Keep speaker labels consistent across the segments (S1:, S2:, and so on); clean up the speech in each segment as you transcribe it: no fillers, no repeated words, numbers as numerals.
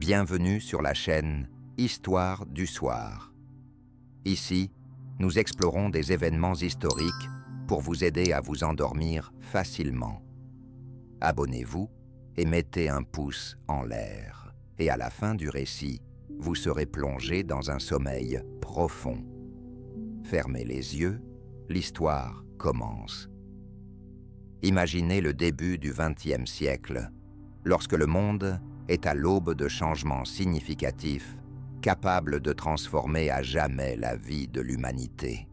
S1: Bienvenue sur la chaîne Histoire du soir. Ici, nous explorons des événements historiques pour vous aider à vous endormir facilement. Abonnez-vous et mettez un pouce en l'air. Et à la fin du récit, vous serez plongé dans un sommeil profond. Fermez les yeux, l'histoire commence. Imaginez le début du XXe siècle, lorsque le monde est à l'aube de changements significatifs, capables de transformer à jamais la vie de l'humanité.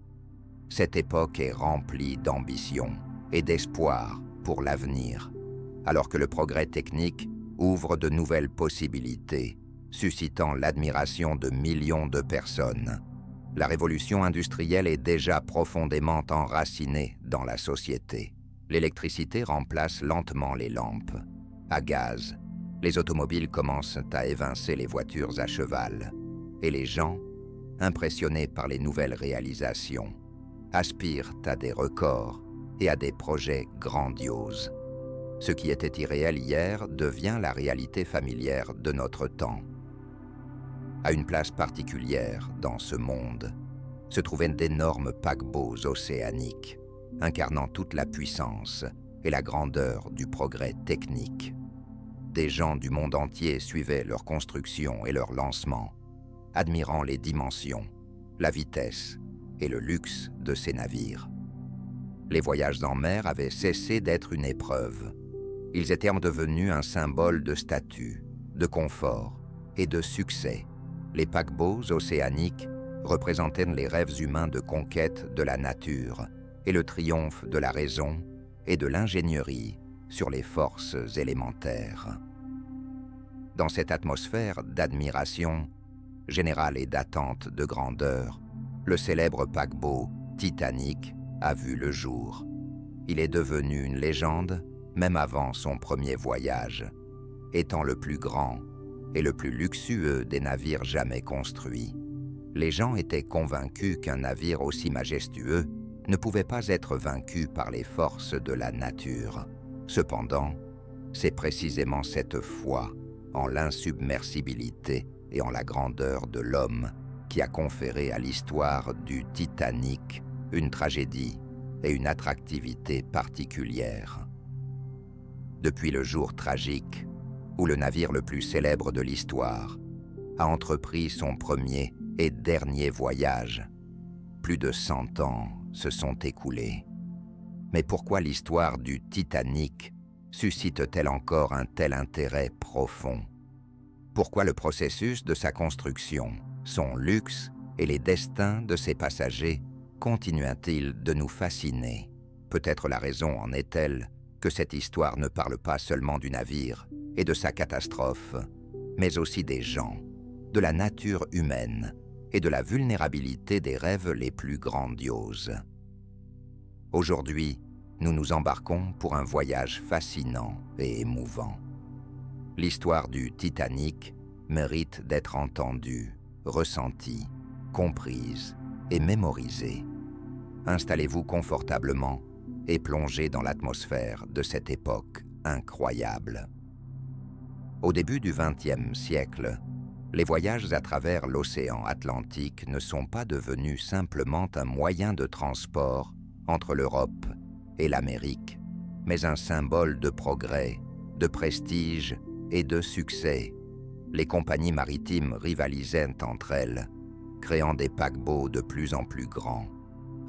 S1: Cette époque est remplie d'ambition et d'espoir pour l'avenir, alors que le progrès technique ouvre de nouvelles possibilités, suscitant l'admiration de millions de personnes. La révolution industrielle est déjà profondément enracinée dans la société. L'électricité remplace lentement les lampes. À gaz, les automobiles commencent à évincer les voitures à cheval. Et les gens, impressionnés par les nouvelles réalisations, aspirent à des records et à des projets grandioses. Ce qui était irréel hier devient la réalité familière de notre temps. À une place particulière dans ce monde se trouvaient d'énormes paquebots océaniques, incarnant toute la puissance et la grandeur du progrès technique. Des gens du monde entier suivaient leur construction et leur lancement, admirant les dimensions, la vitesse et le luxe de ces navires. Les voyages en mer avaient cessé d'être une épreuve. Ils étaient devenus un symbole de statut, de confort et de succès. Les paquebots océaniques représentaient les rêves humains de conquête de la nature et le triomphe de la raison et de l'ingénierie sur les forces élémentaires. Dans cette atmosphère d'admiration générale et d'attente de grandeur, le célèbre paquebot Titanic a vu le jour. Il est devenu une légende même avant son premier voyage, étant le plus grand et le plus luxueux des navires jamais construits. Les gens étaient convaincus qu'un navire aussi majestueux ne pouvait pas être vaincu par les forces de la nature. Cependant, c'est précisément cette foi en l'insubmersibilité et en la grandeur de l'homme qui a conféré à l'histoire du Titanic une tragédie et une attractivité particulière. Depuis le jour tragique où le navire le plus célèbre de l'histoire a entrepris son premier et dernier voyage, plus de 100 ans se sont écoulés. Mais pourquoi l'histoire du Titanic suscite-t-elle encore un tel intérêt profond? Pourquoi le processus de sa construction, son luxe et les destins de ses passagers continuent-ils de nous fasciner? Peut-être la raison en est-elle que cette histoire ne parle pas seulement du navire et de sa catastrophe, mais aussi des gens, de la nature humaine et de la vulnérabilité des rêves les plus grandioses. Aujourd'hui, nous nous embarquons pour un voyage fascinant et émouvant. L'histoire du Titanic mérite d'être entendue, ressentie, comprise et mémorisée. Installez-vous confortablement et plongez dans l'atmosphère de cette époque incroyable. Au début du XXe siècle, les voyages à travers l'océan Atlantique ne sont pas devenus simplement un moyen de transport entre l'Europe et l'Amérique, mais un symbole de progrès, de prestige et de succès. Les compagnies maritimes rivalisaient entre elles, créant des paquebots de plus en plus grands,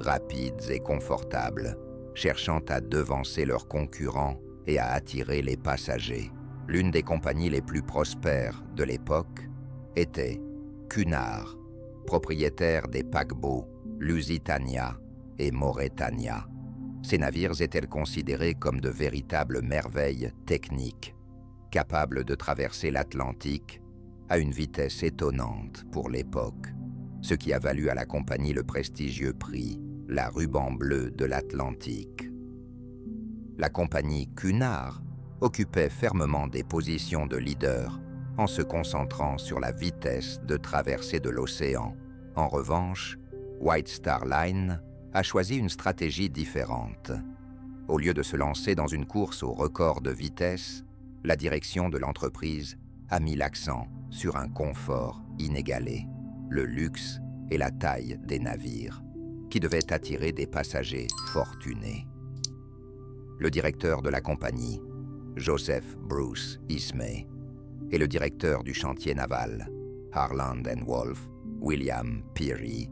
S1: rapides et confortables, cherchant à devancer leurs concurrents et à attirer les passagers. L'une des compagnies les plus prospères de l'époque était Cunard, propriétaire des paquebots Lusitania et Mauretania. Ces navires étaient considérés comme de véritables merveilles techniques, capables de traverser l'Atlantique à une vitesse étonnante pour l'époque, ce qui a valu à la compagnie le prestigieux prix la Ruban Bleu de l'Atlantique. La compagnie Cunard occupait fermement des positions de leader en se concentrant sur la vitesse de traversée de l'océan. En revanche, White Star Line a choisi une stratégie différente. Au lieu de se lancer dans une course au record de vitesse, la direction de l'entreprise a mis l'accent sur un confort inégalé, le luxe et la taille des navires, qui devaient attirer des passagers fortunés. Le directeur de la compagnie, Joseph Bruce Ismay, et le directeur du chantier naval, Harland & Wolff, William Peary,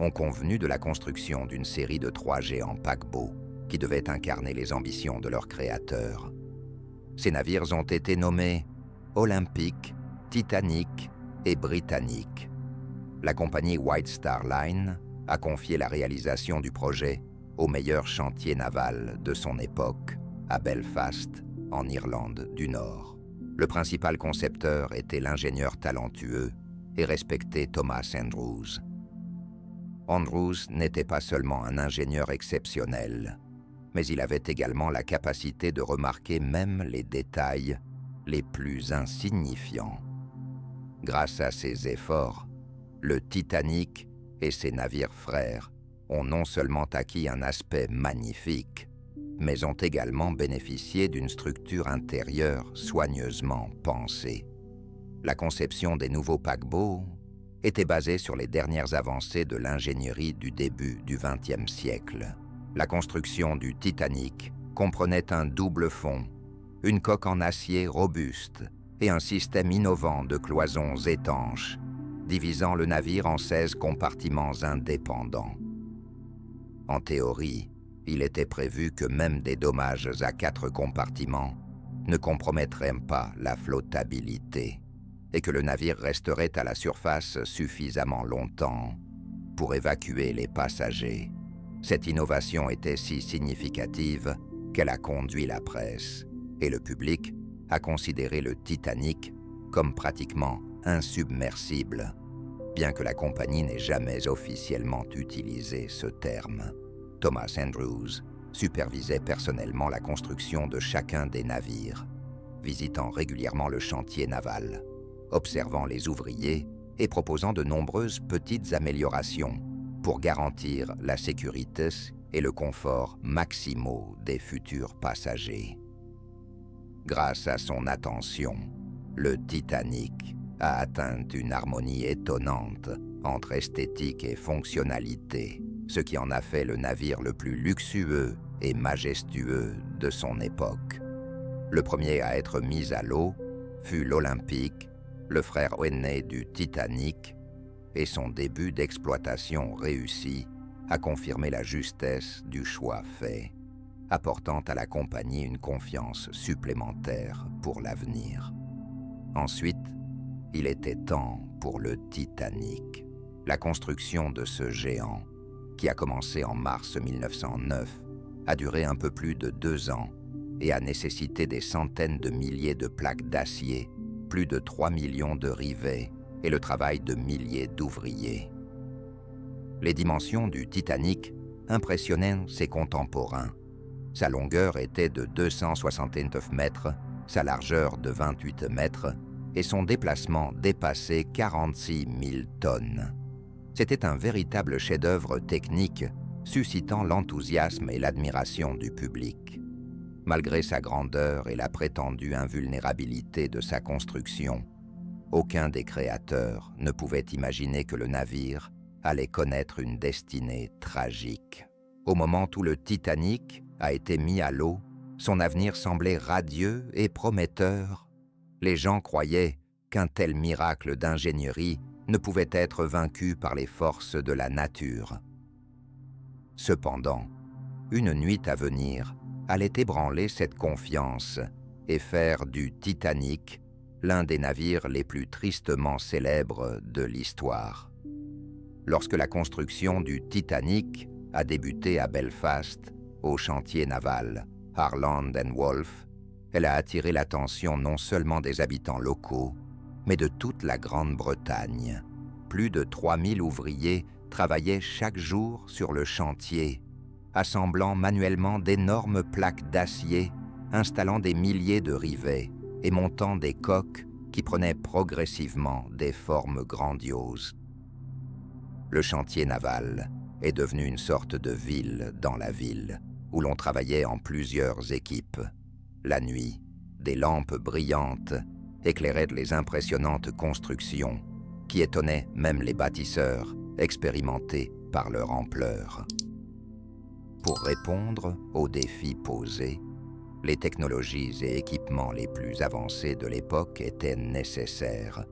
S1: ont convenu de la construction d'une série de 3 géants paquebots qui devaient incarner les ambitions de leur créateur. Ces navires ont été nommés Olympic, Titanic et Britannic. La compagnie White Star Line a confié la réalisation du projet au meilleur chantier naval de son époque, à Belfast, en Irlande du Nord. Le principal concepteur était l'ingénieur talentueux et respecté Thomas Andrews. Andrews n'était pas seulement un ingénieur exceptionnel, mais il avait également la capacité de remarquer même les détails les plus insignifiants. Grâce à ses efforts, le Titanic et ses navires frères ont non seulement acquis un aspect magnifique, mais ont également bénéficié d'une structure intérieure soigneusement pensée. La conception des nouveaux paquebots était basée sur les dernières avancées de l'ingénierie du début du XXe siècle. La construction du Titanic comprenait un double fond, une coque en acier robuste et un système innovant de cloisons étanches, divisant le navire en 16 compartiments indépendants. En théorie, il était prévu que même des dommages à 4 compartiments ne compromettraient pas la flottabilité et que le navire resterait à la surface suffisamment longtemps pour évacuer les passagers. Cette innovation était si significative qu'elle a conduit la presse et le public à considérer le Titanic comme pratiquement insubmersible, bien que la compagnie n'ait jamais officiellement utilisé ce terme. Thomas Andrews supervisait personnellement la construction de chacun des navires, visitant régulièrement le chantier naval, observant les ouvriers et proposant de nombreuses petites améliorations pour garantir la sécurité et le confort maximaux des futurs passagers. Grâce à son attention, le Titanic a atteint une harmonie étonnante entre esthétique et fonctionnalité, ce qui en a fait le navire le plus luxueux et majestueux de son époque. Le premier à être mis à l'eau fut l'Olympic, le frère aîné du Titanic, et son début d'exploitation réussi a confirmé la justesse du choix fait, apportant à la compagnie une confiance supplémentaire pour l'avenir. Ensuite, il était temps pour le Titanic. La construction de ce géant, qui a commencé en mars 1909, a duré un peu plus de 2 ans et a nécessité des centaines de milliers de plaques d'acier, plus de 3 millions de rivets et le travail de milliers d'ouvriers. Les dimensions du Titanic impressionnaient ses contemporains. Sa longueur était de 269 mètres, sa largeur de 28 mètres et son déplacement dépassait 46 000 tonnes. C'était un véritable chef-d'œuvre technique, suscitant l'enthousiasme et l'admiration du public. Malgré sa grandeur et la prétendue invulnérabilité de sa construction, aucun des créateurs ne pouvait imaginer que le navire allait connaître une destinée tragique. Au moment où le Titanic a été mis à l'eau, son avenir semblait radieux et prometteur. Les gens croyaient qu'un tel miracle d'ingénierie ne pouvait être vaincu par les forces de la nature. Cependant, une nuit à venir allait ébranler cette confiance et faire du Titanic l'un des navires les plus tristement célèbres de l'histoire. Lorsque la construction du Titanic a débuté à Belfast, au chantier naval Harland & Wolff, elle a attiré l'attention non seulement des habitants locaux, mais de toute la Grande-Bretagne. Plus de 3000 ouvriers travaillaient chaque jour sur le chantier, assemblant manuellement d'énormes plaques d'acier, installant des milliers de rivets et montant des coques qui prenaient progressivement des formes grandioses. Le chantier naval est devenu une sorte de ville dans la ville, où l'on travaillait en plusieurs équipes. La nuit, des lampes brillantes éclairait les impressionnantes constructions qui étonnaient même les bâtisseurs expérimentés par leur ampleur. Pour répondre aux défis posés, les technologies et équipements les plus avancés de l'époque étaient nécessaires,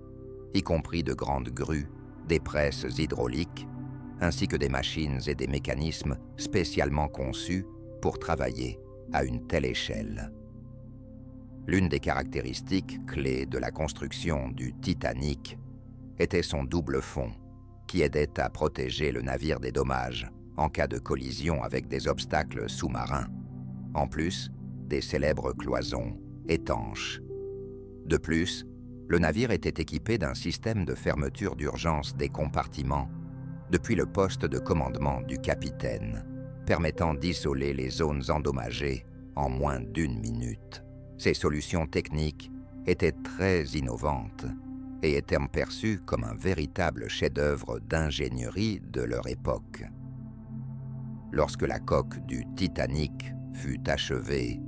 S1: y compris de grandes grues, des presses hydrauliques, ainsi que des machines et des mécanismes spécialement conçus pour travailler à une telle échelle. L'une des caractéristiques clés de la construction du Titanic était son double fond, qui aidait à protéger le navire des dommages en cas de collision avec des obstacles sous-marins, en plus des célèbres cloisons étanches. De plus, le navire était équipé d'un système de fermeture d'urgence des compartiments depuis le poste de commandement du capitaine, permettant d'isoler les zones endommagées en moins d'1 minute. Ces solutions techniques étaient très innovantes et étaient perçues comme un véritable chef-d'œuvre d'ingénierie de leur époque. Lorsque la coque du Titanic fut achevée,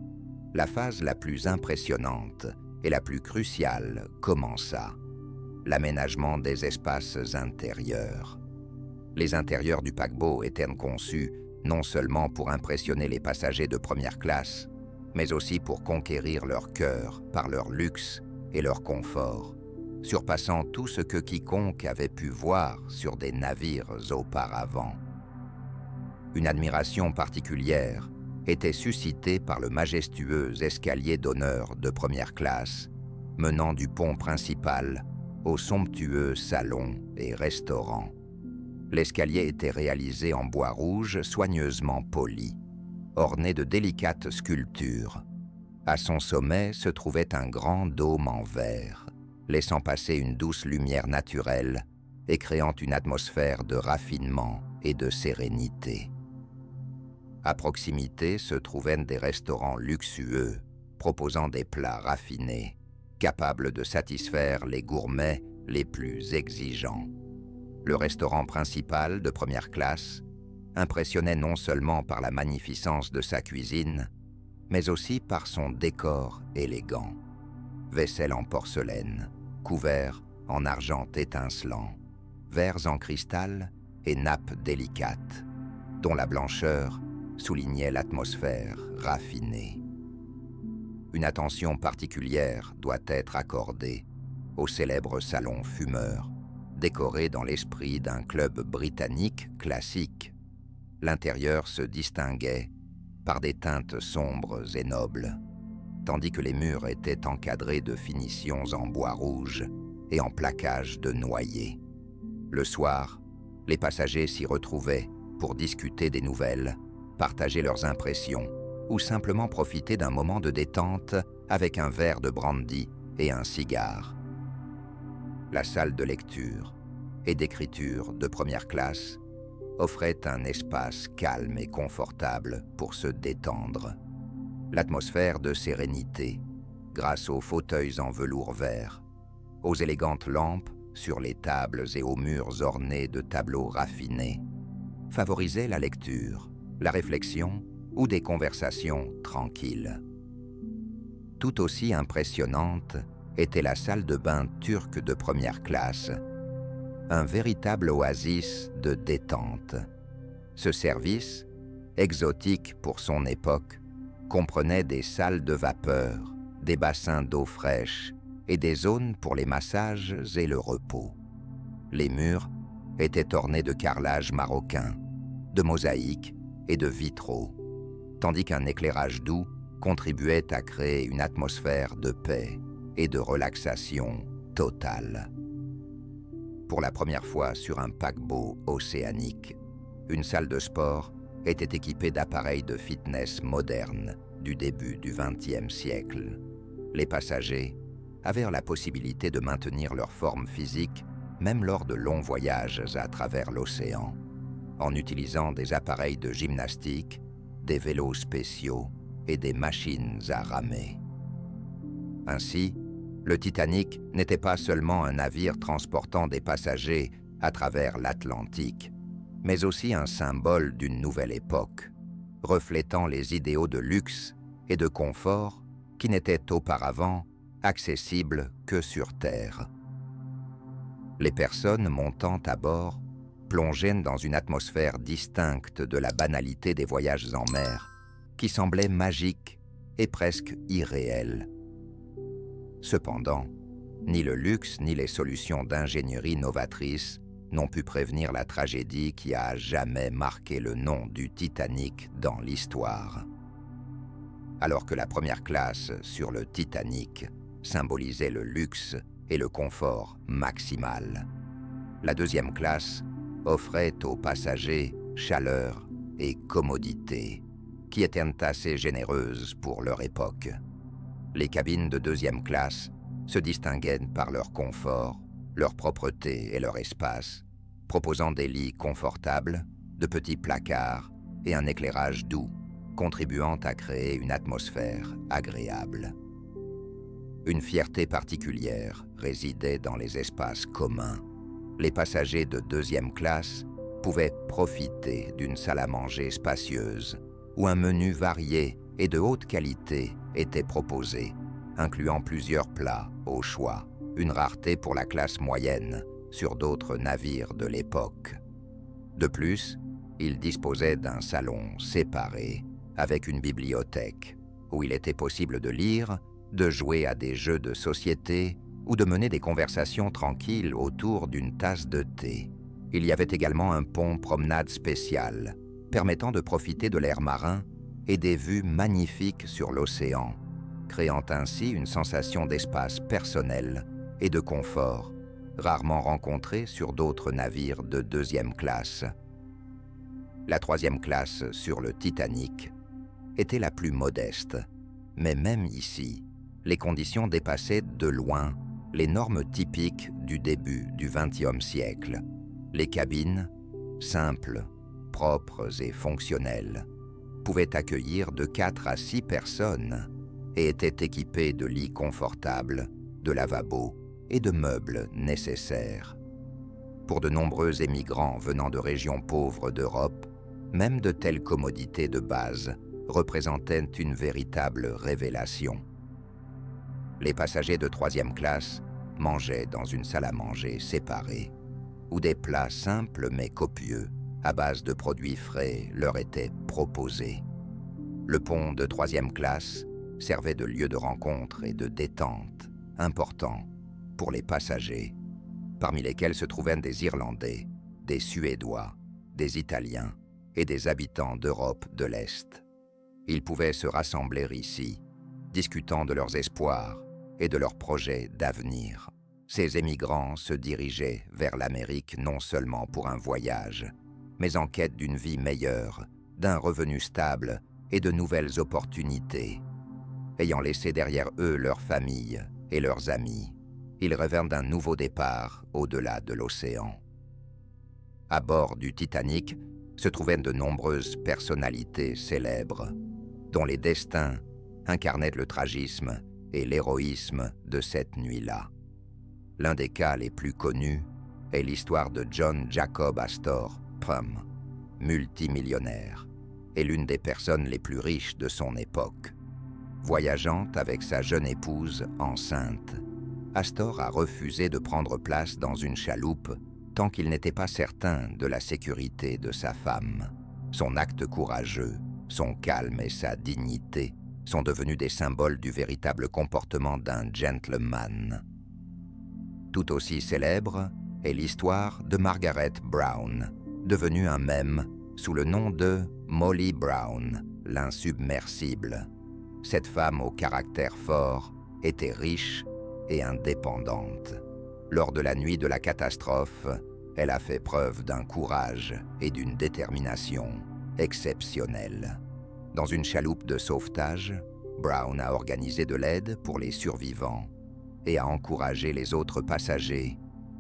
S1: la phase la plus impressionnante et la plus cruciale commença, l'aménagement des espaces intérieurs. Les intérieurs du paquebot étaient conçus non seulement pour impressionner les passagers de première classe, mais aussi pour conquérir leur cœur par leur luxe et leur confort, surpassant tout ce que quiconque avait pu voir sur des navires auparavant. Une admiration particulière était suscitée par le majestueux escalier d'honneur de première classe, menant du pont principal au somptueux salon et restaurant. L'escalier était réalisé en bois rouge soigneusement poli, orné de délicates sculptures. À son sommet se trouvait un grand dôme en verre, laissant passer une douce lumière naturelle et créant une atmosphère de raffinement et de sérénité. À proximité se trouvaient des restaurants luxueux, proposant des plats raffinés, capables de satisfaire les gourmets les plus exigeants. Le restaurant principal de première classe impressionnait non seulement par la magnificence de sa cuisine, mais aussi par son décor élégant. Vaisselle en porcelaine, couverts en argent étincelant, verres en cristal et nappes délicates, dont la blancheur soulignait l'atmosphère raffinée. Une attention particulière doit être accordée au célèbre salon fumeur, décoré dans l'esprit d'un club britannique classique. L'intérieur se distinguait par des teintes sombres et nobles, tandis que les murs étaient encadrés de finitions en bois rouge et en plaquage de noyer. Le soir, les passagers s'y retrouvaient pour discuter des nouvelles, partager leurs impressions ou simplement profiter d'un moment de détente avec un verre de brandy et un cigare. La salle de lecture et d'écriture de première classe offrait un espace calme et confortable pour se détendre. L'atmosphère de sérénité, grâce aux fauteuils en velours vert, aux élégantes lampes sur les tables et aux murs ornés de tableaux raffinés, favorisait la lecture, la réflexion ou des conversations tranquilles. Tout aussi impressionnante était la salle de bain turque de première classe, un véritable oasis de détente. Ce service, exotique pour son époque, comprenait des salles de vapeur, des bassins d'eau fraîche et des zones pour les massages et le repos. Les murs étaient ornés de carrelage marocain, de mosaïques et de vitraux, tandis qu'un éclairage doux contribuait à créer une atmosphère de paix et de relaxation totale. Pour la première fois sur un paquebot océanique, une salle de sport était équipée d'appareils de fitness modernes du début du XXe siècle. Les passagers avaient la possibilité de maintenir leur forme physique même lors de longs voyages à travers l'océan, en utilisant des appareils de gymnastique, des vélos spéciaux et des machines à ramer. Ainsi, le Titanic n'était pas seulement un navire transportant des passagers à travers l'Atlantique, mais aussi un symbole d'une nouvelle époque, reflétant les idéaux de luxe et de confort qui n'étaient auparavant accessible que sur Terre. Les personnes montant à bord plongeaient dans une atmosphère distincte de la banalité des voyages en mer, qui semblait magique et presque irréelle. Cependant, ni le luxe ni les solutions d'ingénierie novatrices n'ont pu prévenir la tragédie qui a à jamais marqué le nom du Titanic dans l'histoire. Alors que la première classe sur le Titanic symbolisait le luxe et le confort maximal, la deuxième classe offrait aux passagers chaleur et commodité, qui étaient assez généreuses pour leur époque. Les cabines de deuxième classe se distinguaient par leur confort, leur propreté et leur espace, proposant des lits confortables, de petits placards et un éclairage doux, contribuant à créer une atmosphère agréable. Une fierté particulière résidait dans les espaces communs. Les passagers de deuxième classe pouvaient profiter d'une salle à manger spacieuse, où un menu varié et de haute qualité était proposé, incluant plusieurs plats au choix, une rareté pour la classe moyenne sur d'autres navires de l'époque. De plus, ils disposaient d'un salon séparé avec une bibliothèque, où il était possible de lire, de jouer à des jeux de société ou de mener des conversations tranquilles autour d'une tasse de thé. Il y avait également un pont promenade spécial, permettant de profiter de l'air marin et des vues magnifiques sur l'océan, créant ainsi une sensation d'espace personnel et de confort, rarement rencontrée sur d'autres navires de deuxième classe. La troisième classe sur le Titanic était la plus modeste, mais même ici, les conditions dépassaient de loin les normes typiques du début du XXe siècle. Les cabines, simples, propres et fonctionnelles, pouvaient accueillir de 4 à 6 personnes et étaient équipées de lits confortables, de lavabos et de meubles nécessaires. Pour de nombreux émigrants venant de régions pauvres d'Europe, même de telles commodités de base représentaient une véritable révélation. Les passagers de troisième classe mangeaient dans une salle à manger séparée, où des plats simples mais copieux, à base de produits frais, leur étaient proposés. Le pont de troisième classe servait de lieu de rencontre et de détente, important pour les passagers, parmi lesquels se trouvaient des Irlandais, des Suédois, des Italiens et des habitants d'Europe de l'Est. Ils pouvaient se rassembler ici, discutant de leurs espoirs et de leurs projets d'avenir. Ces émigrants se dirigeaient vers l'Amérique non seulement pour un voyage, mais en quête d'une vie meilleure, d'un revenu stable et de nouvelles opportunités. Ayant laissé derrière eux leurs familles et leurs amis, ils rêvèrent d'un nouveau départ au-delà de l'océan. À bord du Titanic se trouvaient de nombreuses personnalités célèbres, dont les destins incarnaient le tragisme et l'héroïsme de cette nuit-là. L'un des cas les plus connus est l'histoire de John Jacob Astor Prum, multimillionnaire, et l'une des personnes les plus riches de son époque. Voyageant avec sa jeune épouse enceinte, Astor a refusé de prendre place dans une chaloupe tant qu'il n'était pas certain de la sécurité de sa femme. Son acte courageux, son calme et sa dignité sont devenus des symboles du véritable comportement d'un gentleman. Tout aussi célèbre est l'histoire de Margaret Brown, devenue un mème sous le nom de Molly Brown, l'insubmersible. Cette femme au caractère fort était riche et indépendante. Lors de la nuit de la catastrophe, elle a fait preuve d'un courage et d'une détermination exceptionnelle. Dans une chaloupe de sauvetage, Brown a organisé de l'aide pour les survivants et a encouragé les autres passagers,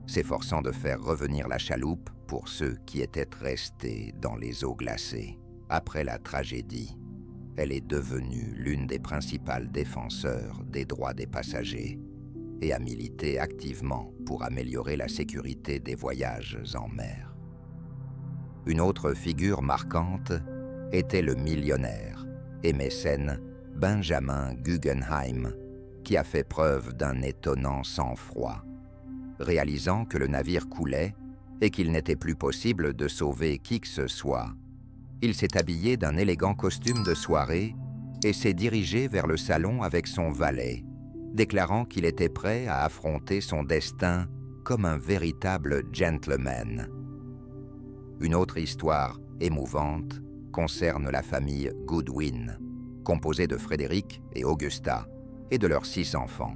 S1: s'efforçant de faire revenir la chaloupe pour ceux qui étaient restés dans les eaux glacées. Après la tragédie, elle est devenue l'une des principales défenseurs des droits des passagers et a milité activement pour améliorer la sécurité des voyages en mer. Une autre figure marquante était le millionnaire et mécène Benjamin Guggenheim, qui a fait preuve d'un étonnant sang-froid. Réalisant que le navire coulait et qu'il n'était plus possible de sauver qui que ce soit, il s'est habillé d'un élégant costume de soirée et s'est dirigé vers le salon avec son valet, déclarant qu'il était prêt à affronter son destin comme un véritable gentleman. Une autre histoire émouvante concerne la famille Goodwin, composée de Frédéric et Augusta, et de leurs 6 enfants.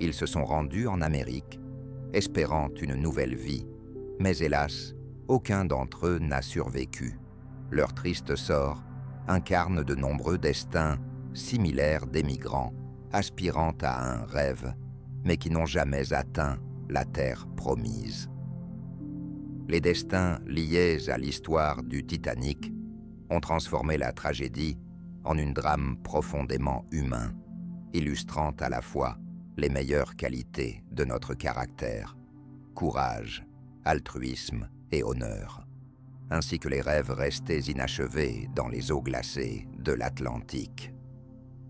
S1: Ils se sont rendus en Amérique, espérant une nouvelle vie, mais hélas, aucun d'entre eux n'a survécu. Leur triste sort incarne de nombreux destins similaires d'émigrants, aspirant à un rêve, mais qui n'ont jamais atteint la terre promise. Les destins liés à l'histoire du Titanic ont transformé la tragédie en un drame profondément humain, illustrant à la fois les meilleures qualités de notre caractère, courage, altruisme et honneur, ainsi que les rêves restés inachevés dans les eaux glacées de l'Atlantique.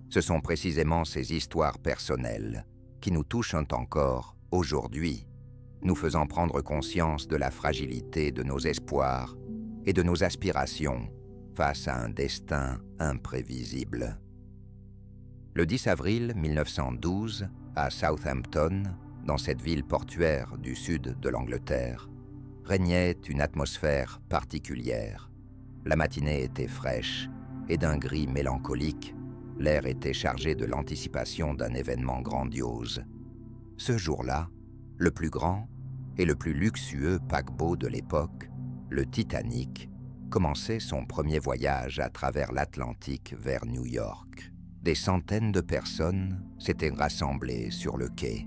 S1: Ce sont précisément ces histoires personnelles qui nous touchent encore aujourd'hui, nous faisant prendre conscience de la fragilité de nos espoirs et de nos aspirations face à un destin imprévisible. Le 10 avril 1912, à Southampton, dans cette ville portuaire du sud de l'Angleterre, régnait une atmosphère particulière. La matinée était fraîche et d'un gris mélancolique, l'air était chargé de l'anticipation d'un événement grandiose. Ce jour-là, le plus grand et le plus luxueux paquebot de l'époque, le Titanic, commençait son premier voyage à travers l'Atlantique vers New York. Des centaines de personnes s'étaient rassemblées sur le quai.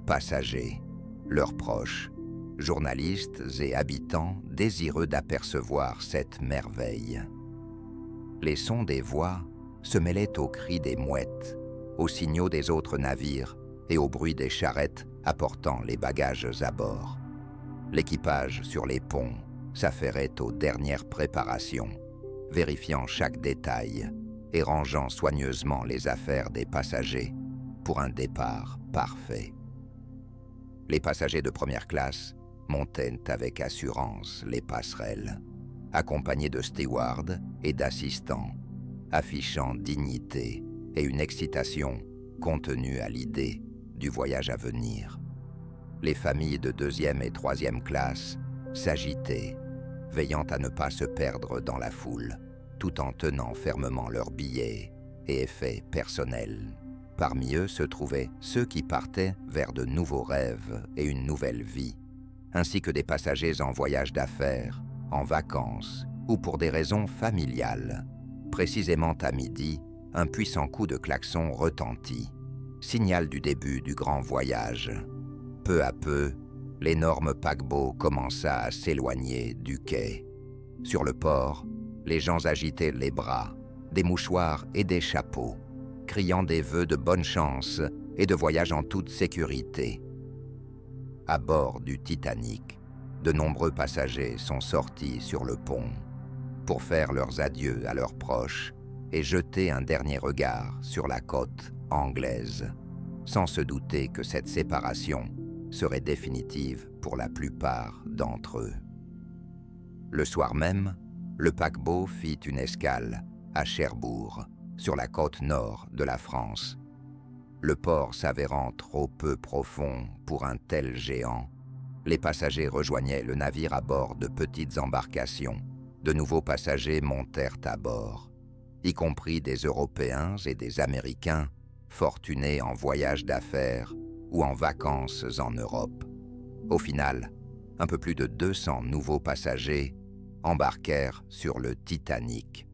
S1: Passagers, leurs proches, journalistes et habitants désireux d'apercevoir cette merveille. Les sons des voix se mêlaient aux cris des mouettes, aux signaux des autres navires et au bruit des charrettes apportant les bagages à bord. L'équipage sur les ponts s'affairait aux dernières préparations, vérifiant chaque détail et rangeant soigneusement les affaires des passagers pour un départ parfait. Les passagers de première classe montaient avec assurance les passerelles, accompagnés de stewards et d'assistants, affichant dignité et une excitation contenue à l'idée du voyage à venir. Les familles de 2e et 3e classe s'agitaient, veillant à ne pas se perdre dans la foule, tout en tenant fermement leurs billets et effets personnels. Parmi eux se trouvaient ceux qui partaient vers de nouveaux rêves et une nouvelle vie, ainsi que des passagers en voyage d'affaires, en vacances ou pour des raisons familiales. Précisément à midi, un puissant coup de klaxon retentit, signal du début du grand voyage. Peu à peu, l'énorme paquebot commença à s'éloigner du quai. Sur le port, les gens agitaient les bras, des mouchoirs et des chapeaux, criant des vœux de bonne chance et de voyage en toute sécurité. À bord du Titanic, de nombreux passagers sont sortis sur le pont pour faire leurs adieux à leurs proches et jeter un dernier regard sur la côte anglaise, sans se douter que cette séparation serait définitive pour la plupart d'entre eux. Le soir même, le paquebot fit une escale à Cherbourg, sur la côte nord de la France. Le port s'avérant trop peu profond pour un tel géant, les passagers rejoignaient le navire à bord de petites embarcations. De nouveaux passagers montèrent à bord, y compris des Européens et des Américains fortunés en voyage d'affaires ou en vacances en Europe. Au final, un peu plus de 200 nouveaux passagers embarquèrent sur le Titanic,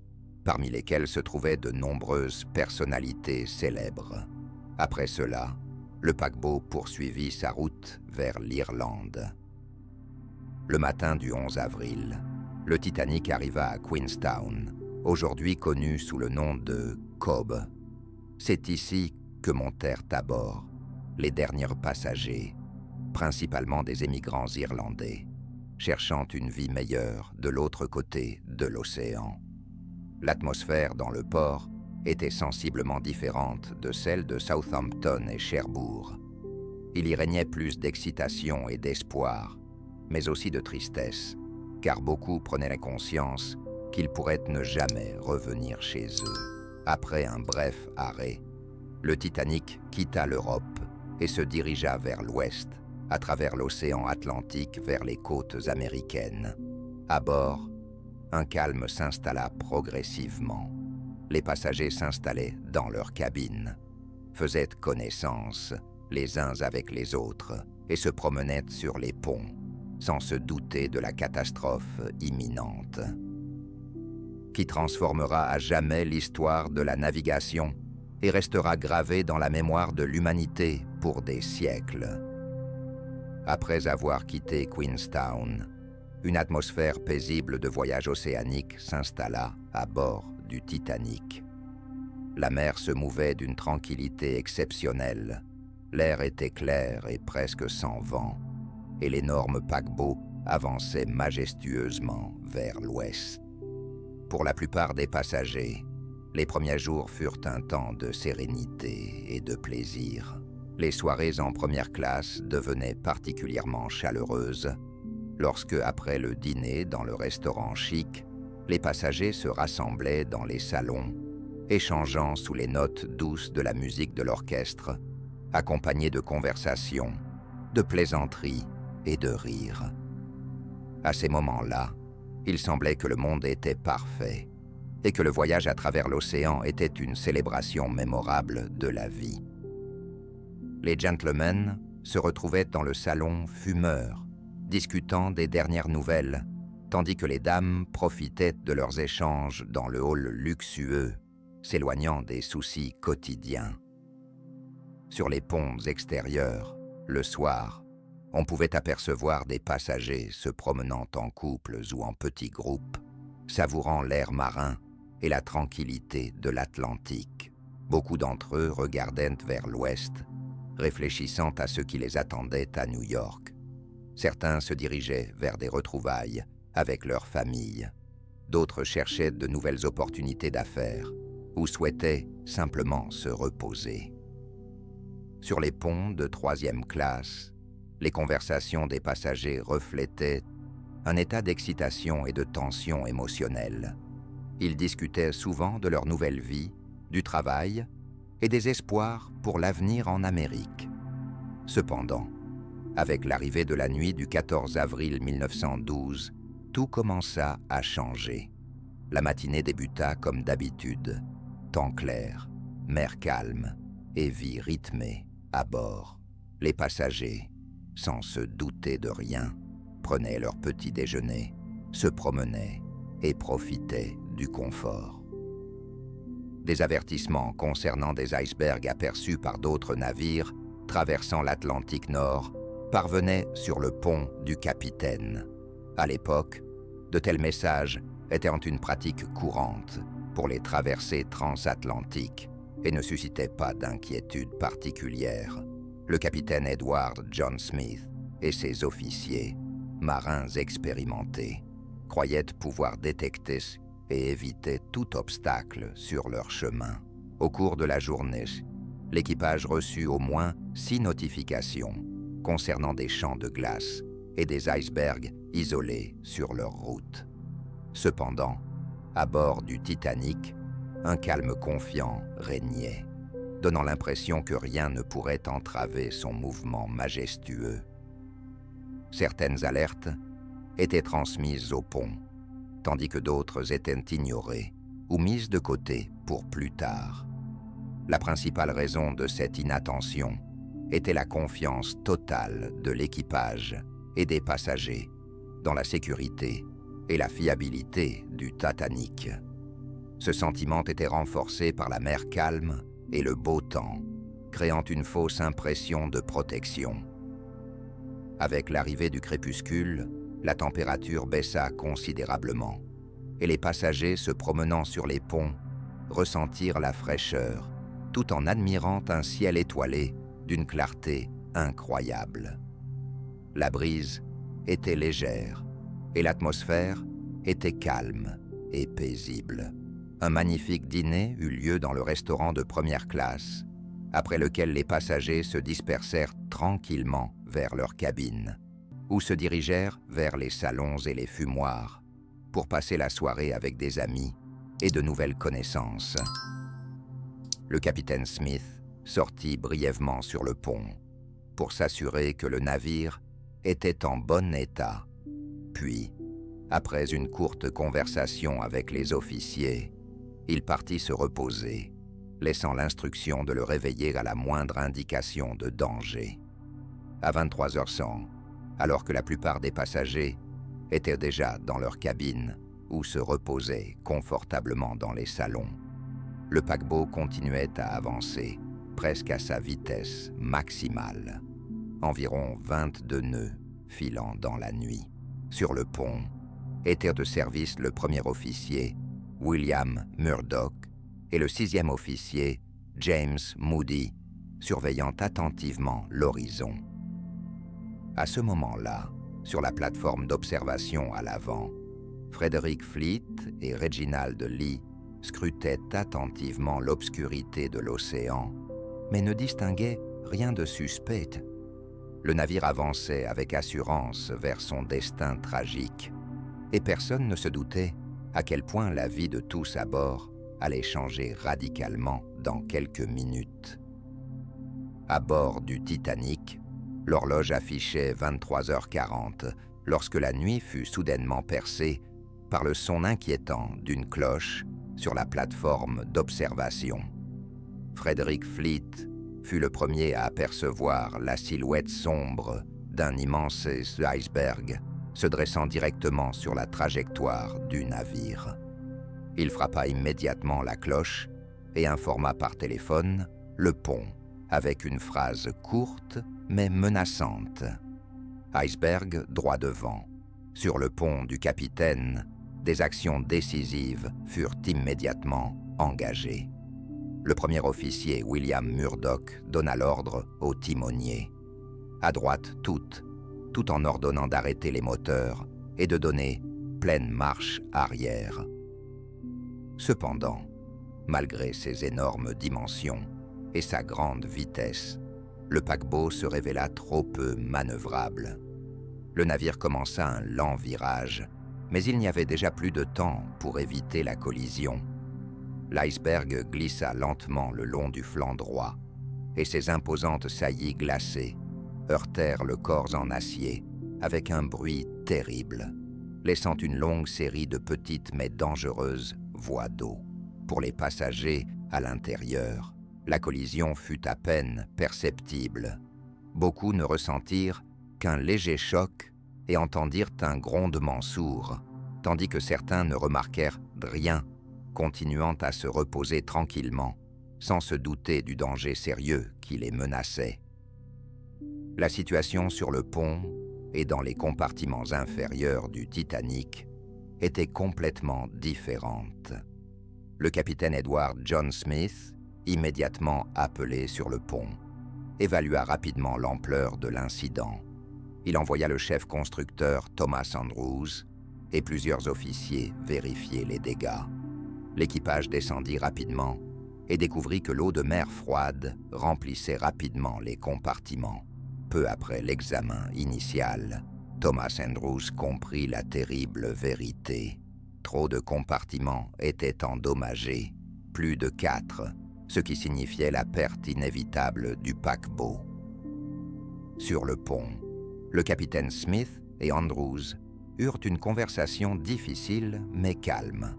S1: parmi lesquels se trouvaient de nombreuses personnalités célèbres. Après cela, le paquebot poursuivit sa route vers l'Irlande. Le matin du 11 avril, le Titanic arriva à Queenstown, aujourd'hui connu sous le nom de Cobh. C'est ici que montèrent à bord les derniers passagers, principalement des émigrants irlandais, cherchant une vie meilleure de l'autre côté de l'océan. L'atmosphère dans le port était sensiblement différente de celle de Southampton et Cherbourg. Il y régnait plus d'excitation et d'espoir, mais aussi de tristesse, car beaucoup prenaient la conscience qu'ils pourraient ne jamais revenir chez eux. Après un bref arrêt, le Titanic quitta l'Europe et se dirigea vers l'ouest, à travers l'océan Atlantique vers les côtes américaines. À bord, un calme s'installa progressivement. Les passagers s'installaient dans leurs cabines, faisaient connaissance les uns avec les autres et se promenaient sur les ponts, sans se douter de la catastrophe imminente, qui transformera à jamais l'histoire de la navigation et restera gravée dans la mémoire de l'humanité pour des siècles. Après avoir quitté Queenstown, une atmosphère paisible de voyage océanique s'installa à bord du Titanic. La mer se mouvait d'une tranquillité exceptionnelle. L'air était clair et presque sans vent, et l'énorme paquebot avançait majestueusement vers l'ouest. Pour la plupart des passagers, les premiers jours furent un temps de sérénité et de plaisir. Les soirées en première classe devenaient particulièrement chaleureuses lorsque, après le dîner dans le restaurant chic, les passagers se rassemblaient dans les salons, échangeant sous les notes douces de la musique de l'orchestre, accompagnés de conversations, de plaisanteries et de rires. À ces moments-là, il semblait que le monde était parfait et que le voyage à travers l'océan était une célébration mémorable de la vie. Les gentlemen se retrouvaient dans le salon fumeurs, discutant des dernières nouvelles, tandis que les dames profitaient de leurs échanges dans le hall luxueux, s'éloignant des soucis quotidiens. Sur les ponts extérieurs, le soir, on pouvait apercevoir des passagers se promenant en couples ou en petits groupes, savourant l'air marin et la tranquillité de l'Atlantique. Beaucoup d'entre eux regardaient vers l'ouest, réfléchissant à ce qui les attendait à New York. Certains se dirigeaient vers des retrouvailles avec leur famille. D'autres cherchaient de nouvelles opportunités d'affaires ou souhaitaient simplement se reposer. Sur les ponts de troisième classe, les conversations des passagers reflétaient un état d'excitation et de tension émotionnelle. Ils discutaient souvent de leur nouvelle vie, du travail et des espoirs pour l'avenir en Amérique. Cependant, avec l'arrivée de la nuit du 14 avril 1912, tout commença à changer. La matinée débuta comme d'habitude. Temps clair, mer calme et vie rythmée à bord. Les passagers, sans se douter de rien, prenaient leur petit déjeuner, se promenaient et profitaient du confort. Des avertissements concernant des icebergs aperçus par d'autres navires traversant l'Atlantique Nord parvenaient sur le pont du capitaine. À l'époque, de tels messages étaient une pratique courante pour les traversées transatlantiques et ne suscitaient pas d'inquiétude particulière. Le capitaine Edward John Smith et ses officiers, marins expérimentés, croyaient pouvoir détecter et éviter tout obstacle sur leur chemin. Au cours de la journée, l'équipage reçut au moins 6 notifications concernant des champs de glace et des icebergs isolés sur leur route. Cependant, à bord du Titanic, un calme confiant régnait, donnant l'impression que rien ne pourrait entraver son mouvement majestueux. Certaines alertes étaient transmises au pont, tandis que d'autres étaient ignorées ou mises de côté pour plus tard. La principale raison de cette inattention était la confiance totale de l'équipage et des passagers dans la sécurité et la fiabilité du Titanic. Ce sentiment était renforcé par la mer calme et le beau temps, créant une fausse impression de protection. Avec l'arrivée du crépuscule, la température baissa considérablement, et les passagers se promenant sur les ponts ressentirent la fraîcheur, tout en admirant un ciel étoilé d'une clarté incroyable. La brise était légère, et l'atmosphère était calme et paisible. Un magnifique dîner eut lieu dans le restaurant de première classe, après lequel les passagers se dispersèrent tranquillement vers leurs cabines, ou se dirigèrent vers les salons et les fumoirs, pour passer la soirée avec des amis et de nouvelles connaissances. Le capitaine Smith sortit brièvement sur le pont, pour s'assurer que le navire était en bon état. Puis, après une courte conversation avec les officiers, il partit se reposer, laissant l'instruction de le réveiller à la moindre indication de danger. À 23h100, alors que la plupart des passagers étaient déjà dans leur cabine ou se reposaient confortablement dans les salons, le paquebot continuait à avancer, presque à sa vitesse maximale, environ 22 nœuds filant dans la nuit. Sur le pont, étaient de service le premier officier, William Murdoch, et le 6e officier, James Moody, surveillant attentivement l'horizon. À ce moment-là, sur la plateforme d'observation à l'avant, Frederick Fleet et Reginald Lee scrutaient attentivement l'obscurité de l'océan, mais ne distinguaient rien de suspect. Le navire avançait avec assurance vers son destin tragique, et personne ne se doutait à quel point la vie de tous à bord allait changer radicalement dans quelques minutes. À bord du Titanic, l'horloge affichait 23h40 lorsque la nuit fut soudainement percée par le son inquiétant d'une cloche sur la plateforme d'observation. Frederick Fleet fut le premier à apercevoir la silhouette sombre d'un immense iceberg se dressant directement sur la trajectoire du navire. Il frappa immédiatement la cloche et informa par téléphone le pont avec une phrase courte mais menaçante. Iceberg droit devant. Sur le pont du capitaine, des actions décisives furent immédiatement engagées. Le premier officier, William Murdoch, donna l'ordre au timonier. À droite tout en ordonnant d'arrêter les moteurs et de donner pleine marche arrière. Cependant, malgré ses énormes dimensions et sa grande vitesse, le paquebot se révéla trop peu manœuvrable. Le navire commença un lent virage, mais il n'y avait déjà plus de temps pour éviter la collision. L'iceberg glissa lentement le long du flanc droit, et ses imposantes saillies glacées heurtèrent le corps en acier avec un bruit terrible, laissant une longue série de petites mais dangereuses voies d'eau. Pour les passagers à l'intérieur, la collision fut à peine perceptible. Beaucoup ne ressentirent qu'un léger choc et entendirent un grondement sourd, tandis que certains ne remarquèrent rien, continuant à se reposer tranquillement, sans se douter du danger sérieux qui les menaçait. La situation sur le pont et dans les compartiments inférieurs du Titanic était complètement différente. Le capitaine Edward John Smith, immédiatement appelé sur le pont, évalua rapidement l'ampleur de l'incident. Il envoya le chef constructeur Thomas Andrews et plusieurs officiers vérifier les dégâts. L'équipage descendit rapidement et découvrit que l'eau de mer froide remplissait rapidement les compartiments. Peu après l'examen initial, Thomas Andrews comprit la terrible vérité. Trop de compartiments étaient endommagés, plus de 4, ce qui signifiait la perte inévitable du paquebot. Sur le pont, le capitaine Smith et Andrews eurent une conversation difficile mais calme.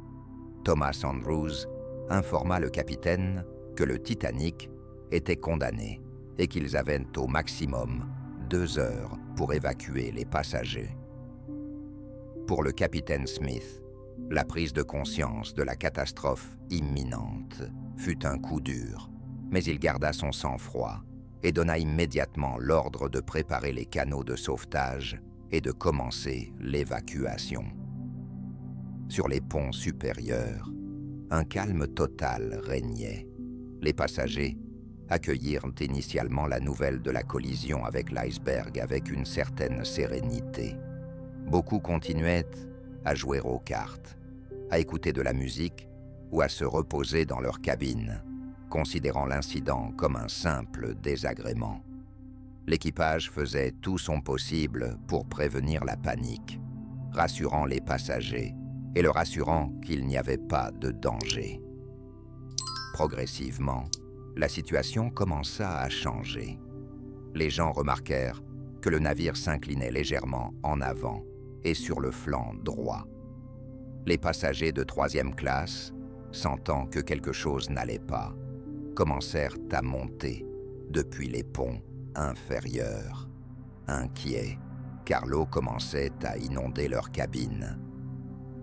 S1: Thomas Andrews informa le capitaine que le Titanic était condamné et qu'ils avaient au maximum 2 heures pour évacuer les passagers. Pour le capitaine Smith, la prise de conscience de la catastrophe imminente fut un coup dur, mais il garda son sang-froid et donna immédiatement l'ordre de préparer les canaux de sauvetage et de commencer l'évacuation. Sur les ponts supérieurs, un calme total régnait. Les passagers accueillirent initialement la nouvelle de la collision avec l'iceberg avec une certaine sérénité. Beaucoup continuaient à jouer aux cartes, à écouter de la musique ou à se reposer dans leur cabine, considérant l'incident comme un simple désagrément. L'équipage faisait tout son possible pour prévenir la panique, rassurant les passagers et leur assurant qu'il n'y avait pas de danger. Progressivement, la situation commença à changer. Les gens remarquèrent que le navire s'inclinait légèrement en avant et sur le flanc droit. Les passagers de 3e classe, sentant que quelque chose n'allait pas, commencèrent à monter depuis les ponts inférieurs, inquiets, car l'eau commençait à inonder leur cabine.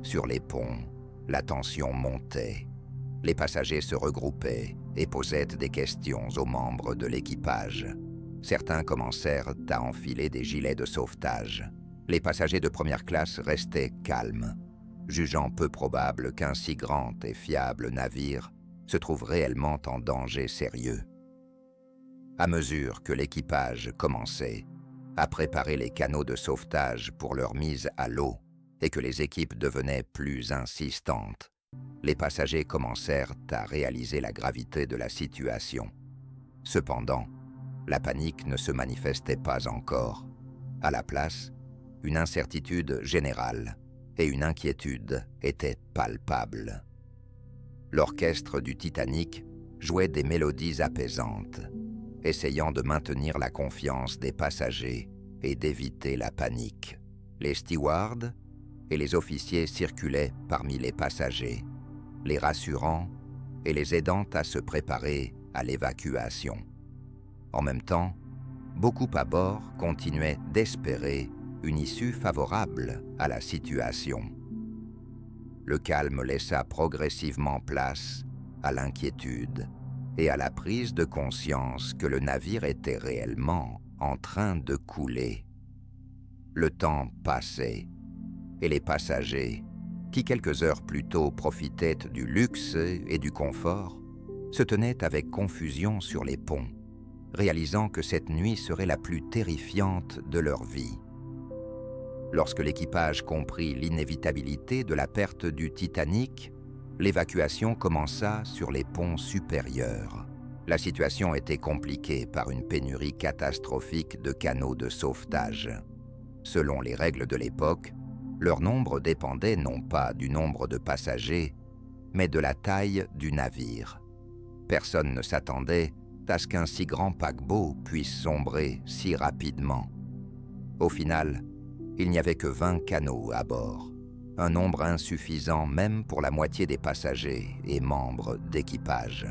S1: Sur les ponts, la tension montait. Les passagers se regroupaient et posaient des questions aux membres de l'équipage. Certains commencèrent à enfiler des gilets de sauvetage. Les passagers de 1re classe restaient calmes, jugeant peu probable qu'un si grand et fiable navire se trouve réellement en danger sérieux. À mesure que l'équipage commençait à préparer les canots de sauvetage pour leur mise à l'eau et que les équipes devenaient plus insistantes, les passagers commencèrent à réaliser la gravité de la situation. Cependant, la panique ne se manifestait pas encore. À la place, une incertitude générale et une inquiétude étaient palpables. L'orchestre du Titanic jouait des mélodies apaisantes, essayant de maintenir la confiance des passagers et d'éviter la panique. Les stewards et les officiers circulaient parmi les passagers, les rassurant et les aidant à se préparer à l'évacuation. En même temps, beaucoup à bord continuaient d'espérer une issue favorable à la situation. Le calme laissa progressivement place à l'inquiétude et à la prise de conscience que le navire était réellement en train de couler. Le temps passait et les passagers, qui quelques heures plus tôt profitaient du luxe et du confort, se tenaient avec confusion sur les ponts, réalisant que cette nuit serait la plus terrifiante de leur vie. Lorsque l'équipage comprit l'inévitabilité de la perte du Titanic, l'évacuation commença sur les ponts supérieurs. La situation était compliquée par une pénurie catastrophique de canots de sauvetage. Selon les règles de l'époque, leur nombre dépendait non pas du nombre de passagers, mais de la taille du navire. Personne ne s'attendait à ce qu'un si grand paquebot puisse sombrer si rapidement. Au final, il n'y avait que 20 canots à bord, un nombre insuffisant même pour la moitié des passagers et membres d'équipage.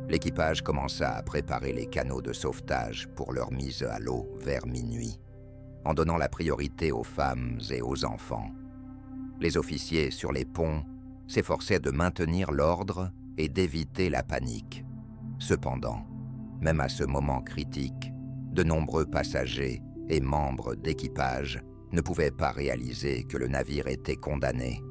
S1: L'équipage commença à préparer les canots de sauvetage pour leur mise à l'eau vers minuit, en donnant la priorité aux femmes et aux enfants. Les officiers sur les ponts s'efforçaient de maintenir l'ordre et d'éviter la panique. Cependant, même à ce moment critique, de nombreux passagers et membres d'équipage ne pouvaient pas réaliser que le navire était condamné,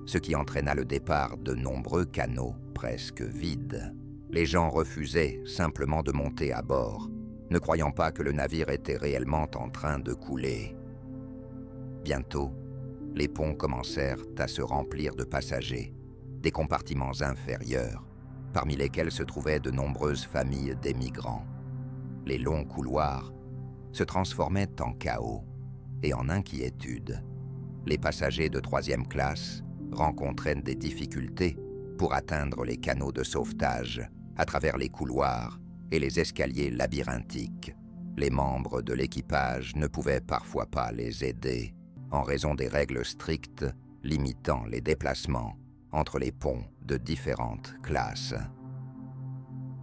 S1: ce qui entraîna le départ de nombreux canots presque vides. Les gens refusaient simplement de monter à bord, ne croyant pas que le navire était réellement en train de couler. Bientôt, les ponts commencèrent à se remplir de passagers, des compartiments inférieurs, parmi lesquels se trouvaient de nombreuses familles d'émigrants. Les longs couloirs se transformaient en chaos et en inquiétude. Les passagers de 3e classe rencontraient des difficultés pour atteindre les canaux de sauvetage à travers les couloirs et les escaliers labyrinthiques. Les membres de l'équipage ne pouvaient parfois pas les aider en raison des règles strictes limitant les déplacements entre les ponts de différentes classes.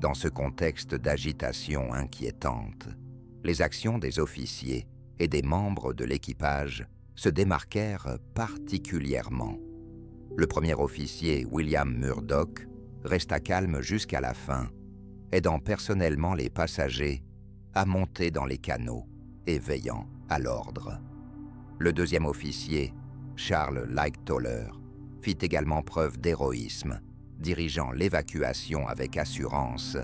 S1: Dans ce contexte d'agitation inquiétante, les actions des officiers et des membres de l'équipage se démarquèrent particulièrement. Le premier officier, William Murdoch, resta calme jusqu'à la fin, aidant personnellement les passagers à monter dans les canots et veillant à l'ordre. Le deuxième officier, Charles Lightoller, fit également preuve d'héroïsme, dirigeant l'évacuation avec assurance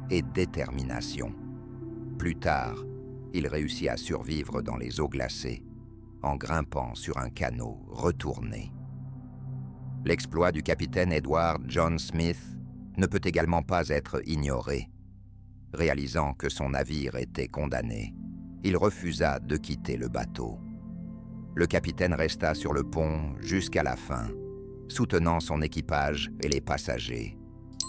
S1: et détermination. Plus tard, il réussit à survivre dans les eaux glacées, en grimpant sur un canot retourné. L'exploit du capitaine Edward John Smith ne peut également pas être ignoré. Réalisant que son navire était condamné, il refusa de quitter le bateau. Le capitaine resta sur le pont jusqu'à la fin, soutenant son équipage et les passagers,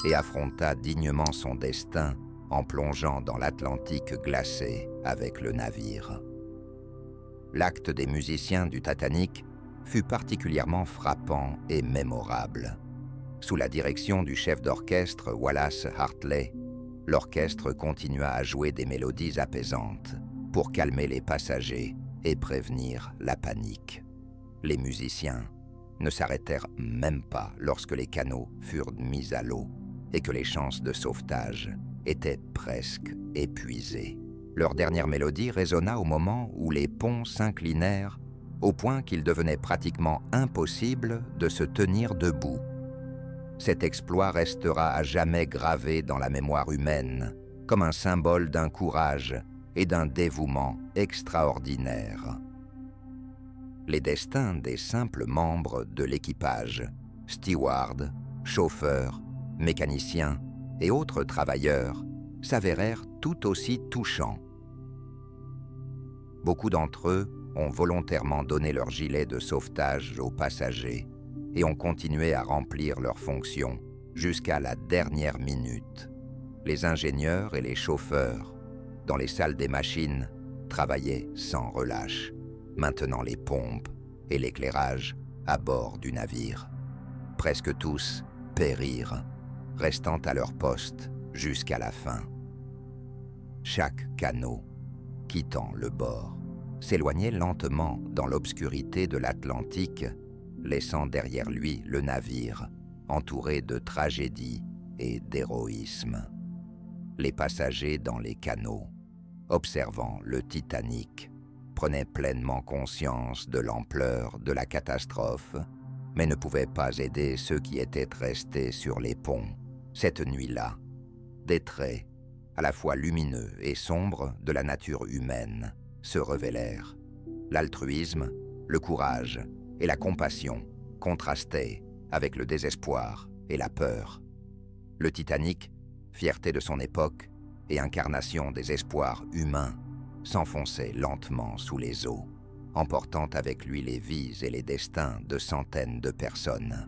S1: et affronta dignement son destin en plongeant dans l'Atlantique glacé avec le navire. L'acte des musiciens du Titanic fut particulièrement frappant et mémorable. Sous la direction du chef d'orchestre Wallace Hartley, l'orchestre continua à jouer des mélodies apaisantes pour calmer les passagers et prévenir la panique. Les musiciens ne s'arrêtèrent même pas lorsque les canots furent mis à l'eau et que les chances de sauvetage étaient presque épuisées. Leur dernière mélodie résonna au moment où les ponts s'inclinèrent au point qu'il devenait pratiquement impossible de se tenir debout. Cet exploit restera à jamais gravé dans la mémoire humaine comme un symbole d'un courage et d'un dévouement extraordinaire. Les destins des simples membres de l'équipage, stewards, chauffeurs, mécaniciens et autres travailleurs, s'avérèrent tout aussi touchants. Beaucoup d'entre eux ont volontairement donné leur gilet de sauvetage aux passagers et ont continué à remplir leurs fonctions jusqu'à la dernière minute. Les ingénieurs et les chauffeurs, dans les salles des machines, travaillaient sans relâche, maintenant les pompes et l'éclairage à bord du navire. Presque tous périrent, restant à leur poste jusqu'à la fin. Chaque canot, quittant le bord, s'éloignait lentement dans l'obscurité de l'Atlantique, laissant derrière lui le navire, entouré de tragédie et d'héroïsme. Les passagers dans les canots, observant le Titanic, prenaient pleinement conscience de l'ampleur de la catastrophe, mais ne pouvaient pas aider ceux qui étaient restés sur les ponts. Cette nuit-là, des traits, à la fois lumineux et sombres de la nature humaine, se révélèrent. L'altruisme, le courage et la compassion contrastaient avec le désespoir et la peur. Le Titanic, fierté de son époque et incarnation des espoirs humains, s'enfonçait lentement sous les eaux, emportant avec lui les vies et les destins de centaines de personnes.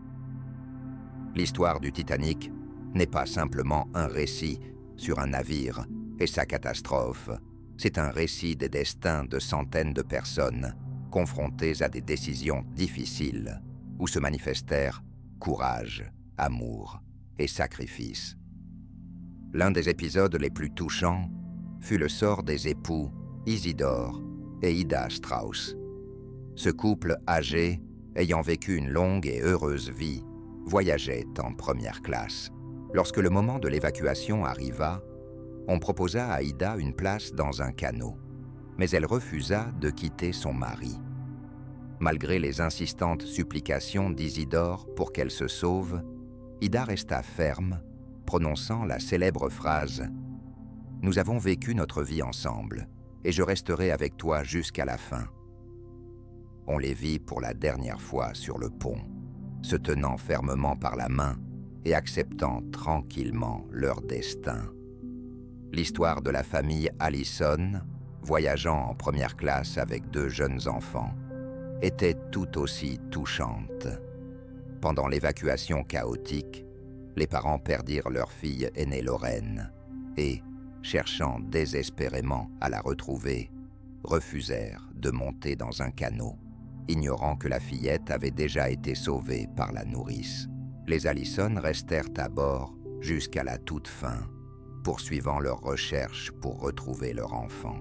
S1: L'histoire du Titanic n'est pas simplement un récit sur un navire et sa catastrophe, c'est un récit des destins de centaines de personnes confrontées à des décisions difficiles où se manifestèrent courage, amour et sacrifice. L'un des épisodes les plus touchants fut le sort des époux Isidore et Ida Strauss. Ce couple âgé, ayant vécu une longue et heureuse vie, voyageait en première classe. Lorsque le moment de l'évacuation arriva, on proposa à Ida une place dans un canot, mais elle refusa de quitter son mari. Malgré les insistantes supplications d'Isidore pour qu'elle se sauve, Ida resta ferme, prononçant la célèbre phrase « Nous avons vécu notre vie ensemble, et je resterai avec toi jusqu'à la fin. » On les vit pour la dernière fois sur le pont, se tenant fermement par la main et acceptant tranquillement leur destin. L'histoire de la famille Allison, voyageant en première classe avec 2 jeunes enfants, était tout aussi touchante. Pendant l'évacuation chaotique, les parents perdirent leur fille aînée Lorraine et, cherchant désespérément à la retrouver, refusèrent de monter dans un canot, ignorant que la fillette avait déjà été sauvée par la nourrice. Les Allison restèrent à bord jusqu'à la toute fin, poursuivant leurs recherches pour retrouver leur enfant.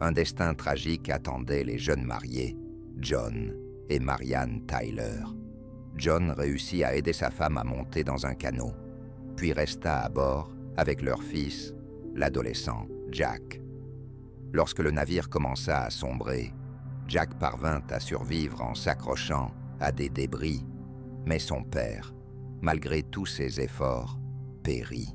S1: Un destin tragique attendait les jeunes mariés, John et Marianne Tyler. John réussit à aider sa femme à monter dans un canot, puis resta à bord avec leur fils, l'adolescent Jack. Lorsque le navire commença à sombrer, Jack parvint à survivre en s'accrochant à des débris, mais son père, malgré tous ses efforts, périt.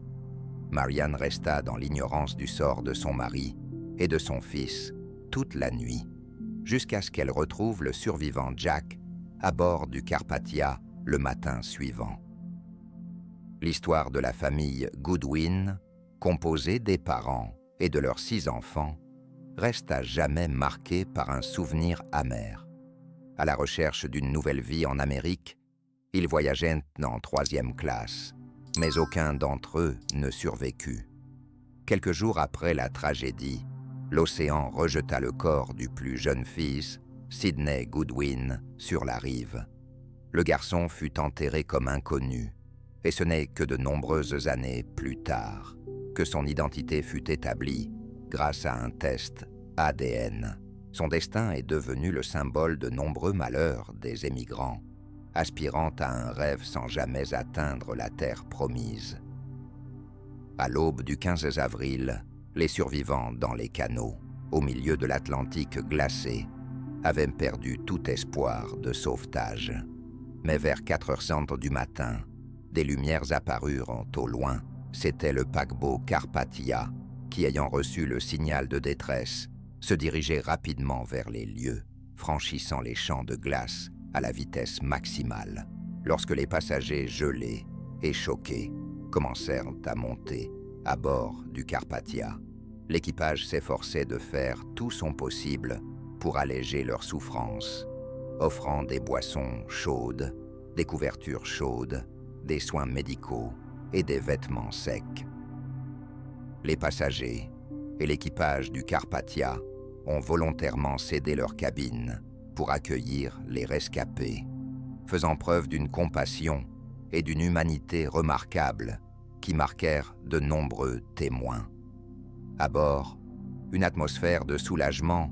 S1: Marianne resta dans l'ignorance du sort de son mari et de son fils toute la nuit, jusqu'à ce qu'elle retrouve le survivant Jack à bord du Carpathia le matin suivant. L'histoire de la famille Goodwin, composée des parents et de leurs 6 enfants, reste à jamais marquée par un souvenir amer. À la recherche d'une nouvelle vie en Amérique, ils voyageaient en 3e classe, mais aucun d'entre eux ne survécut. Quelques jours après la tragédie, l'océan rejeta le corps du plus jeune fils, Sidney Goodwin, sur la rive. Le garçon fut enterré comme inconnu, et ce n'est que de nombreuses années plus tard que son identité fut établie grâce à un test ADN. Son destin est devenu le symbole de nombreux malheurs des émigrants, aspirant à un rêve sans jamais atteindre la terre promise. À l'aube du 15 avril, les survivants dans les canaux, au milieu de l'Atlantique glacé, avaient perdu tout espoir de sauvetage. Mais vers 4h30 du matin, des lumières apparurent au loin. C'était le paquebot Carpathia qui, ayant reçu le signal de détresse, se dirigeait rapidement vers les lieux, franchissant les champs de glace à la vitesse maximale. Lorsque les passagers gelés et choqués commencèrent à monter à bord du Carpathia, l'équipage s'efforçait de faire tout son possible pour alléger leur souffrance, offrant des boissons chaudes, des couvertures chaudes, des soins médicaux et des vêtements secs. Les passagers et l'équipage du Carpathia ont volontairement cédé leur cabine pour accueillir les rescapés, faisant preuve d'une compassion et d'une humanité remarquables qui marquèrent de nombreux témoins. À bord, une atmosphère de soulagement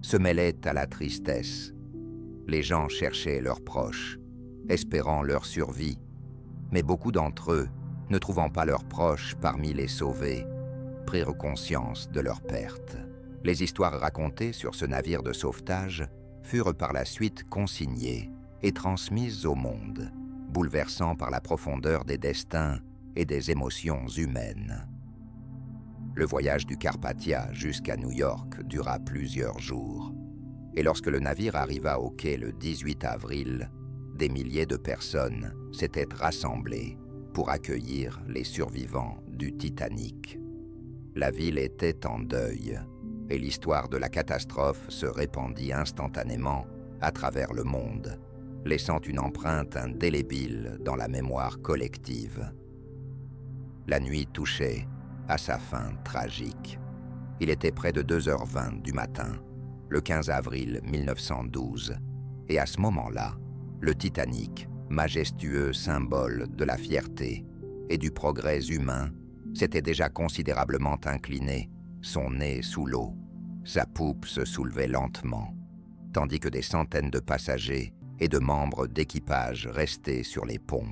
S1: se mêlait à la tristesse. Les gens cherchaient leurs proches, espérant leur survie, mais beaucoup d'entre eux, ne trouvant pas leurs proches parmi les sauvés, prirent conscience de leur perte. Les histoires racontées sur ce navire de sauvetage furent par la suite consignées et transmises au monde, bouleversant par la profondeur des destins et des émotions humaines. Le voyage du Carpathia jusqu'à New York dura plusieurs jours, et lorsque le navire arriva au quai le 18 avril, des milliers de personnes s'étaient rassemblées pour accueillir les survivants du Titanic. La ville était en deuil, et l'histoire de la catastrophe se répandit instantanément à travers le monde, laissant une empreinte indélébile dans la mémoire collective. La nuit touchait à sa fin tragique. Il était près de 2h20 du matin, le 15 avril 1912, et à ce moment-là, le Titanic, majestueux symbole de la fierté et du progrès humain, s'était déjà considérablement incliné, son nez sous l'eau. Sa poupe se soulevait lentement, tandis que des centaines de passagers et de membres d'équipage restés sur les ponts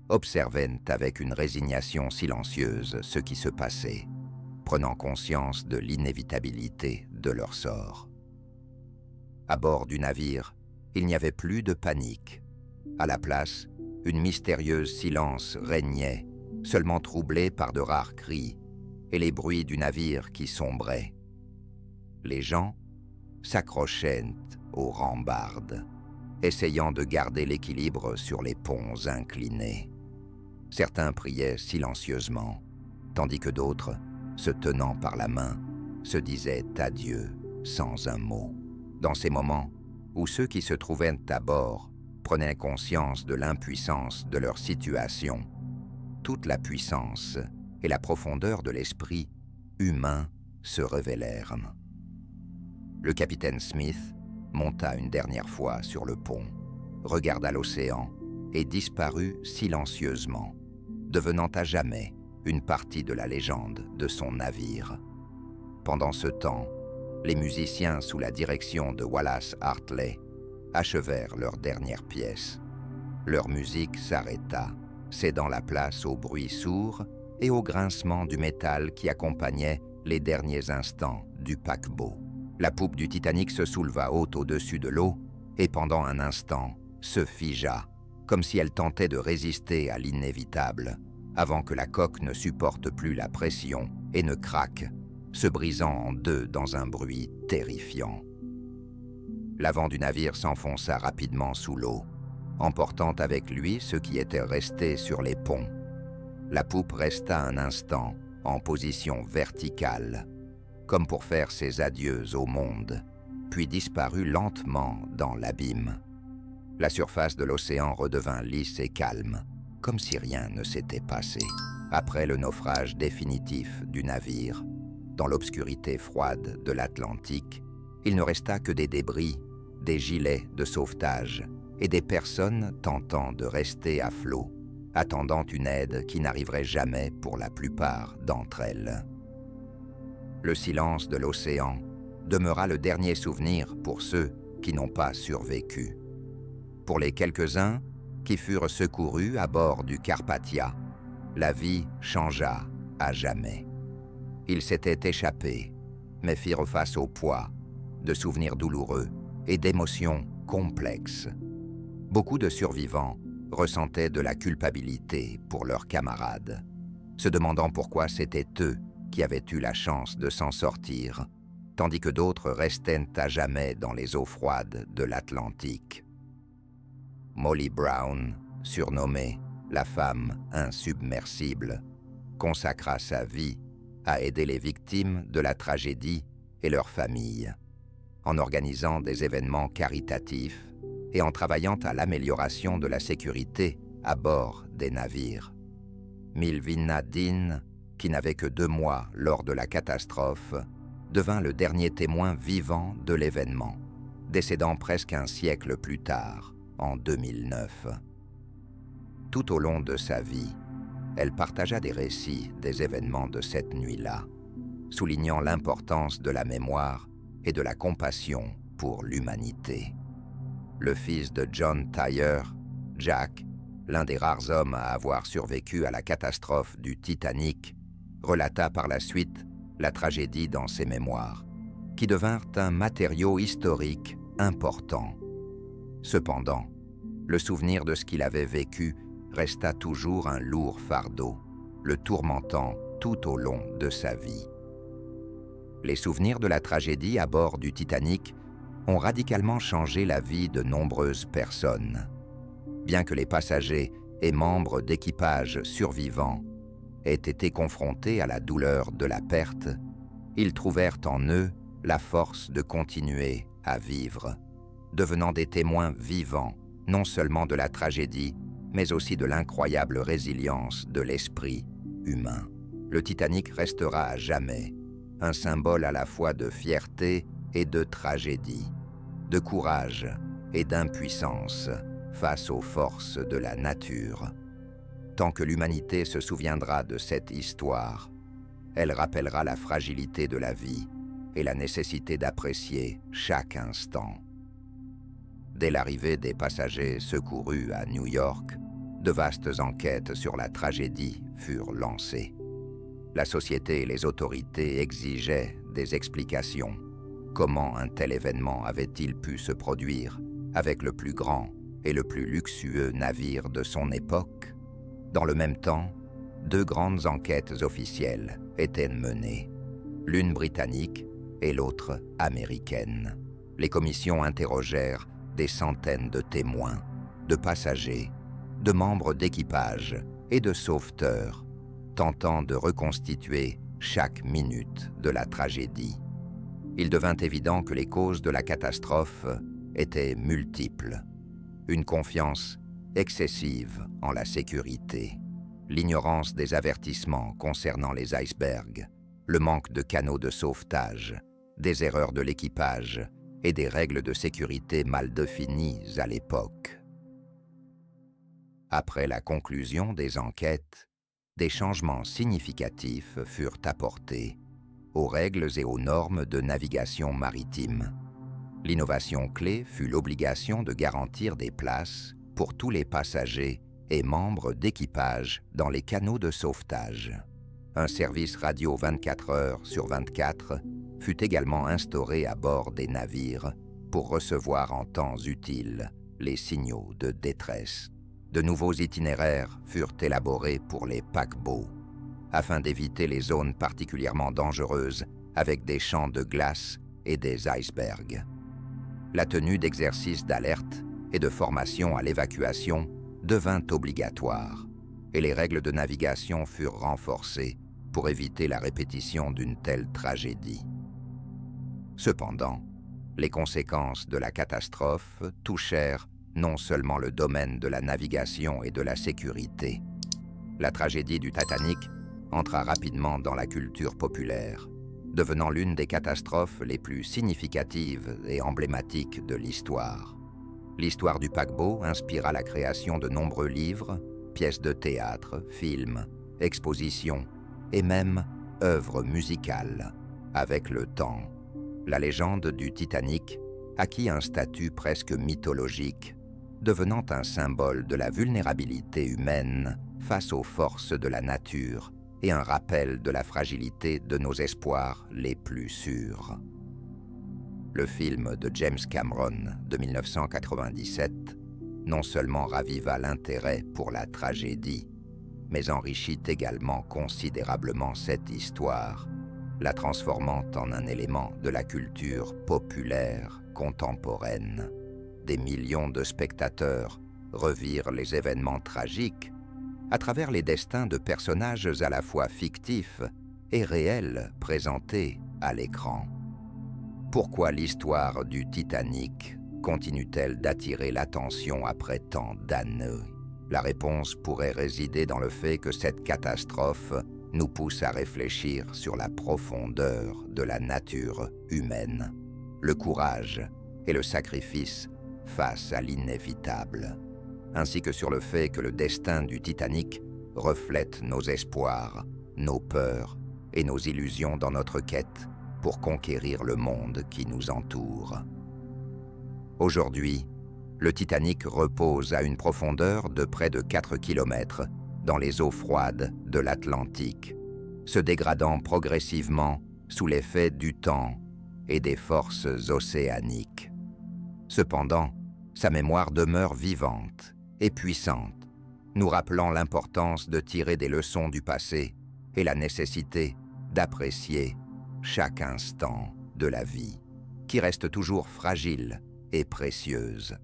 S1: observaient avec une résignation silencieuse ce qui se passait, prenant conscience de l'inévitabilité de leur sort. À bord du navire, il n'y avait plus de panique. À la place, une mystérieuse silence régnait, seulement troublé par de rares cris et les bruits du navire qui sombrait. Les gens s'accrochaient aux rambardes, essayant de garder l'équilibre sur les ponts inclinés. Certains priaient silencieusement, tandis que d'autres, se tenant par la main, se disaient adieu sans un mot. Dans ces moments où ceux qui se trouvaient à bord prenaient conscience de l'impuissance de leur situation, toute la puissance et la profondeur de l'esprit humain se révélèrent. Le capitaine Smith monta une dernière fois sur le pont, regarda l'océan et disparut silencieusement, devenant à jamais une partie de la légende de son navire. Pendant ce temps, les musiciens sous la direction de Wallace Hartley achevèrent leur dernière pièce. Leur musique s'arrêta, cédant la place au bruit sourd et au grincement du métal qui accompagnait les derniers instants du paquebot. La poupe du Titanic se souleva haute au-dessus de l'eau et pendant un instant se figea, comme si elle tentait de résister à l'inévitable, avant que la coque ne supporte plus la pression et ne craque, se brisant en deux dans un bruit terrifiant. L'avant du navire s'enfonça rapidement sous l'eau, emportant avec lui ce qui était resté sur les ponts. La poupe resta un instant en position verticale, comme pour faire ses adieux au monde, puis disparut lentement dans l'abîme. La surface de l'océan redevint lisse et calme, comme si rien ne s'était passé. Après le naufrage définitif du navire, dans l'obscurité froide de l'Atlantique, il ne resta que des débris, des gilets de sauvetage et des personnes tentant de rester à flot, attendant une aide qui n'arriverait jamais pour la plupart d'entre elles. Le silence de l'océan demeura le dernier souvenir pour ceux qui n'ont pas survécu. Pour les quelques-uns qui furent secourus à bord du Carpathia, la vie changea à jamais. Ils s'étaient échappés, mais firent face au poids de souvenirs douloureux et d'émotions complexes. Beaucoup de survivants ressentaient de la culpabilité pour leurs camarades, se demandant pourquoi c'était eux qui avaient eu la chance de s'en sortir, tandis que d'autres restaient à jamais dans les eaux froides de l'Atlantique. Molly Brown, surnommée la femme insubmersible, consacra sa vie à aider les victimes de la tragédie et leurs familles, en organisant des événements caritatifs et en travaillant à l'amélioration de la sécurité à bord des navires. Milvina Dean, qui n'avait que 2 mois lors de la catastrophe, devint le dernier témoin vivant de l'événement, décédant presque un siècle plus tard, en 2009. Tout au long de sa vie, elle partagea des récits des événements de cette nuit-là, soulignant l'importance de la mémoire et de la compassion pour l'humanité. Le fils de John Tyler, Jack, l'un des rares hommes à avoir survécu à la catastrophe du Titanic, relata par la suite la tragédie dans ses mémoires, qui devinrent un matériau historique important. Cependant, le souvenir de ce qu'il avait vécu resta toujours un lourd fardeau, le tourmentant tout au long de sa vie. Les souvenirs de la tragédie à bord du Titanic ont radicalement changé la vie de nombreuses personnes. Bien que les passagers et membres d'équipage survivants aient été confrontés à la douleur de la perte, ils trouvèrent en eux la force de continuer à vivre, devenant des témoins vivants non seulement de la tragédie, mais aussi de l'incroyable résilience de l'esprit humain. Le Titanic restera à jamais un symbole à la fois de fierté et de tragédie, de courage et d'impuissance face aux forces de la nature. Tant que l'humanité se souviendra de cette histoire, elle rappellera la fragilité de la vie et la nécessité d'apprécier chaque instant. Dès l'arrivée des passagers secourus à New York, de vastes enquêtes sur la tragédie furent lancées. La société et les autorités exigeaient des explications. Comment un tel événement avait-il pu se produire avec le plus grand et le plus luxueux navire de son époque? Dans le même temps, 2 grandes enquêtes officielles étaient menées, l'une britannique et l'autre américaine. Les commissions interrogèrent des centaines de témoins, de passagers, de membres d'équipage et de sauveteurs, tentant de reconstituer chaque minute de la tragédie. Il devint évident que les causes de la catastrophe étaient multiples. Une confiance excessive en la sécurité, l'ignorance des avertissements concernant les icebergs, le manque de canaux de sauvetage, des erreurs de l'équipage et des règles de sécurité mal définies à l'époque. Après la conclusion des enquêtes, des changements significatifs furent apportés aux règles et aux normes de navigation maritime. L'innovation clé fut l'obligation de garantir des places pour tous les passagers et membres d'équipage dans les canaux de sauvetage. Un service radio 24 heures sur 24 fut également instauré à bord des navires pour recevoir en temps utile les signaux de détresse. De nouveaux itinéraires furent élaborés pour les paquebots, afin d'éviter les zones particulièrement dangereuses avec des champs de glace et des icebergs. La tenue d'exercices d'alerte et de formation à l'évacuation devint obligatoire, et les règles de navigation furent renforcées pour éviter la répétition d'une telle tragédie. Cependant, les conséquences de la catastrophe touchèrent non seulement le domaine de la navigation et de la sécurité. La tragédie du Titanic entra rapidement dans la culture populaire, devenant l'une des catastrophes les plus significatives et emblématiques de l'histoire. L'histoire du paquebot inspira la création de nombreux livres, pièces de théâtre, films, expositions et même œuvres musicales. Avec le temps, la légende du Titanic acquit un statut presque mythologique, devenant un symbole de la vulnérabilité humaine face aux forces de la nature et un rappel de la fragilité de nos espoirs les plus sûrs. Le film de James Cameron de 1997 non seulement raviva l'intérêt pour la tragédie, mais enrichit également considérablement cette histoire, la transformant en un élément de la culture populaire contemporaine. Des millions de spectateurs revirent les événements tragiques à travers les destins de personnages à la fois fictifs et réels présentés à l'écran. Pourquoi l'histoire du Titanic continue-t-elle d'attirer l'attention après tant d'années? La réponse pourrait résider dans le fait que cette catastrophe nous pousse à réfléchir sur la profondeur de la nature humaine, le courage et le sacrifice face à l'inévitable, ainsi que sur le fait que le destin du Titanic reflète nos espoirs, nos peurs et nos illusions dans notre quête pour conquérir le monde qui nous entoure. Aujourd'hui, le Titanic repose à une profondeur de près de 4 km dans les eaux froides de l'Atlantique, se dégradant progressivement sous l'effet du temps et des forces océaniques. Cependant, sa mémoire demeure vivante et puissante, nous rappelant l'importance de tirer des leçons du passé et la nécessité d'apprécier chaque instant de la vie, qui reste toujours fragile et précieuse.